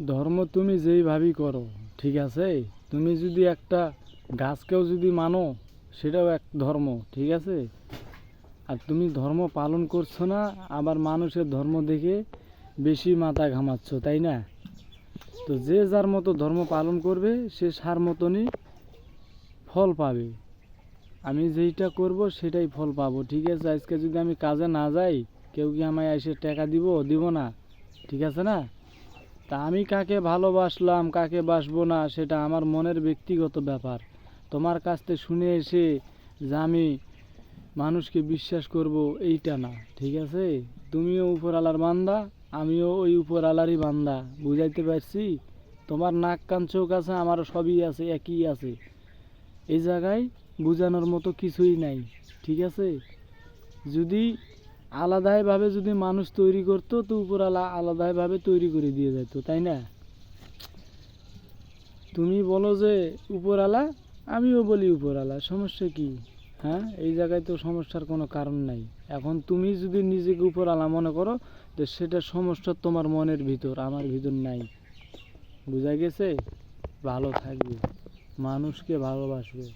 ধর্ম তুমি যেইভাবেই করো, ঠিক আছে? তুমি যদি একটা গাছকেও যদি মানো, সেটাও এক ধর্ম, ঠিক আছে? আর তুমি ধর্ম পালন করছো না, আবার মানুষের ধর্ম দেখে বেশি মাথা ঘামাচ্ছ, তাই না? তো যে যার মতো ধর্ম পালন করবে সে সার মতনই ফল পাবে। আমি যেইটা করব সেটাই ফল পাবো, ঠিক আছে? আজকে যদি আমি কাজে না যাই, কেউ কি আমায় এসে টাকা দিব না? ঠিক আছে না? তা আমি কাকে ভালোবাসলাম কাকে বাসবো না সেটা আমার মনের ব্যক্তিগত ব্যাপার। তোমার কাছ থেকে শুনে এসে যে আমি মানুষকে বিশ্বাস করব এইটা না, ঠিক আছে? তুমিও উপরওয়ালার বান্দা, আমিও ওই উপরওয়ালারই বান্দা, বুঝাইতে পারছি? তোমার নাক কান চোখ আছে, আমারও সবই আছে, একই আছে। এই জায়গায় বোঝানোর মতো কিছুই নাই, ঠিক আছে? যদি আলাদাভাবে যদি মানুষ তৈরি করতো তো উপরওয়ালা আলাদাভাবে তৈরি করে দিয়ে যেত, তাই না? তুমি বলো যে উপরওয়ালা, আমিও বলি উপরওয়ালা, সমস্যা কি? হ্যাঁ, এই জায়গায় তো সমস্যার কোনো কারণ নাই। এখন তুমি যদি নিজেকে উপরওয়ালা মনে করো, তো সেটা সমস্যা তোমার মনের ভিতর, আমার ভিতর নাই। বুঝা গেছে? ভালো থাকবে, মানুষকে ভালোবাসবে।